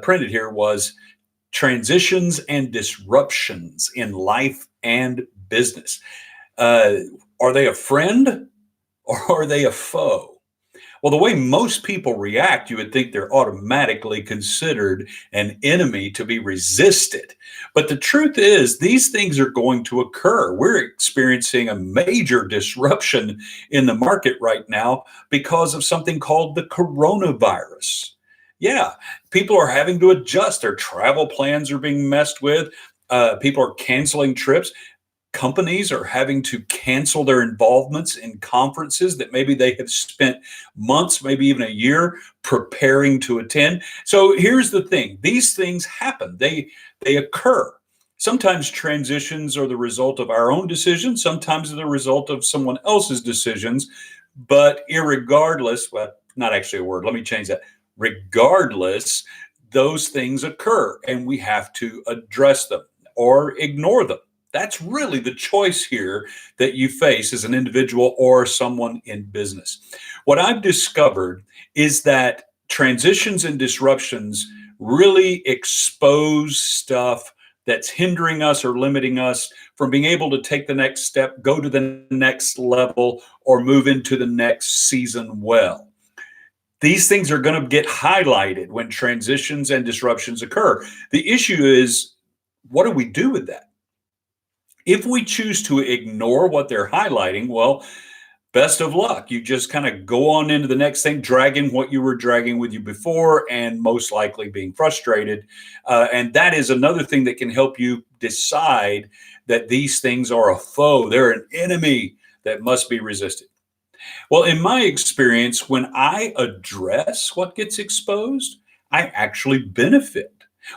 printed here was transitions and disruptions in life and business. Uh, are they a friend or are they a foe? Well, the way most people react, you would think they're automatically considered an enemy to be resisted. But the truth is, these things are going to occur. We're experiencing a major disruption in the market right now because of something called the coronavirus. Yeah, people are having to adjust. Their travel plans are being messed with. People are canceling trips. Companies are having to cancel their involvements in conferences that maybe they have spent months, maybe even a year preparing to attend. So here's the thing, these things happen, they occur. Sometimes transitions are the result of our own decisions, sometimes they're the result of someone else's decisions. But irregardless, well, not actually a word, let me change that. Regardless, those things occur and we have to address them or ignore them. That's really the choice here that you face as an individual or someone in business. What I've discovered is that transitions and disruptions really expose stuff that's hindering us or limiting us from being able to take the next step, go to the next level, or move into the next season well. These things are going to get highlighted when transitions and disruptions occur. The issue is, what do we do with that? If we choose to ignore what they're highlighting, well, best of luck. You just kind of go on into the next thing, dragging what you were dragging with you before, and most likely being frustrated. And that is another thing that can help you decide that these things are a foe. They're an enemy that must be resisted. Well, in my experience, when I address what gets exposed, I actually benefit.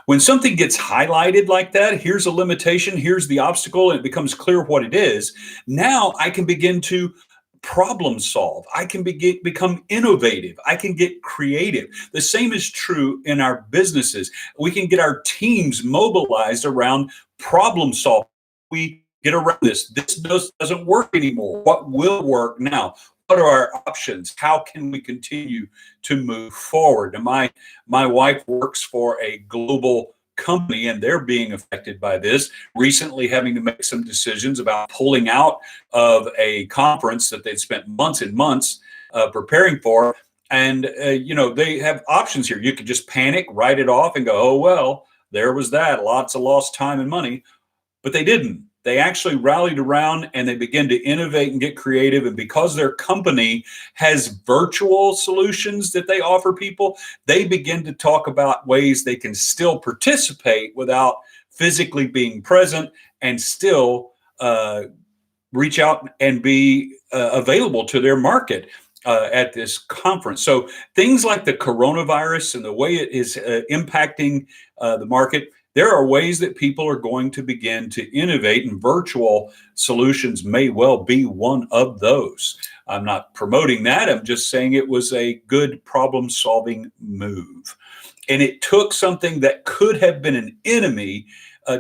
When something gets highlighted like that, here's a limitation, here's the obstacle, and it becomes clear what it is. Now I can begin to problem solve. I can become innovative. I can get creative. The same is true in our businesses. We can get our teams mobilized around problem solving. We get around this. This doesn't work anymore. What will work now? What are our options? How can we continue to move forward? And my wife works for a global company and they're being affected by this, recently having to make some decisions about pulling out of a conference that they'd spent months and months preparing for. And, they have options here. You could just panic, write it off and go, oh, well, there was that. Lots of lost time and money. But they didn't. They actually rallied around and they began to innovate and get creative. And because their company has virtual solutions that they offer people, they begin to talk about ways they can still participate without physically being present and still reach out and be available to their market at this conference. So things like the coronavirus and the way it is impacting the market, there are ways that people are going to begin to innovate, and virtual solutions may well be one of those. I'm not promoting that. I'm just saying it was a good problem solving move. And it took something that could have been an enemy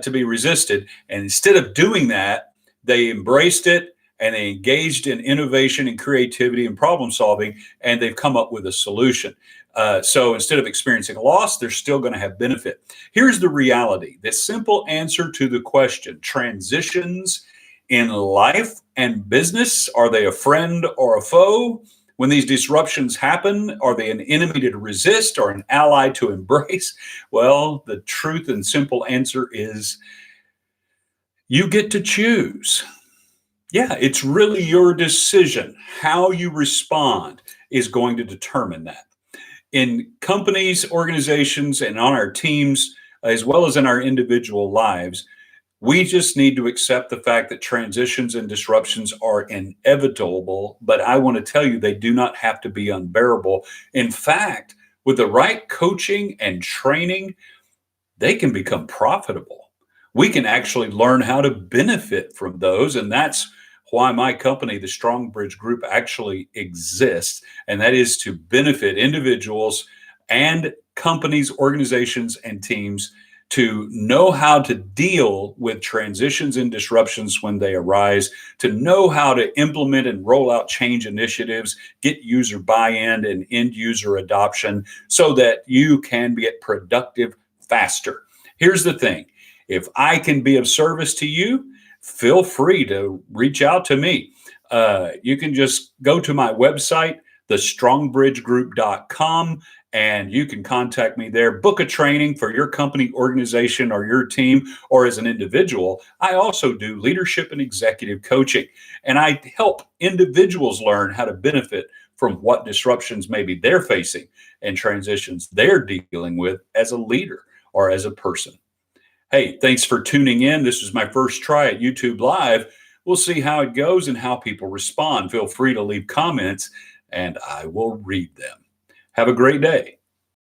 to be resisted. And instead of doing that, they embraced it and they engaged in innovation and creativity and problem solving, and they've come up with a solution. So instead of experiencing a loss, they're still going to have benefit. Here's the reality. The simple answer to the question, transitions in life and business, are they a friend or a foe? When these disruptions happen, are they an enemy to resist or an ally to embrace? Well, the truth and simple answer is you get to choose. Yeah, it's really your decision. How you respond is going to determine that. In companies, organizations, and on our teams, as well as in our individual lives, we just need to accept the fact that transitions and disruptions are inevitable, but I want to tell you they do not have to be unbearable. In fact, with the right coaching and training, they can become profitable. We can actually learn how to benefit from those, and that's why my company, the Strongbridge Group, actually exists, and that is to benefit individuals and companies, organizations, and teams to know how to deal with transitions and disruptions when they arise, to know how to implement and roll out change initiatives, get user buy-in and end user adoption so that you can get productive faster. Here's the thing. If I can be of service to you, feel free to reach out to me. You can just go to my website, thestrongbridgegroup.com, and you can contact me there. Book a training for your company, organization, or your team, or as an individual. I also do leadership and executive coaching, and I help individuals learn how to benefit from what disruptions maybe they're facing and transitions they're dealing with as a leader or as a person. Hey, thanks for tuning in. This was my first try at YouTube Live. We'll see how it goes and how people respond. Feel free to leave comments, and I will read them. Have a great day.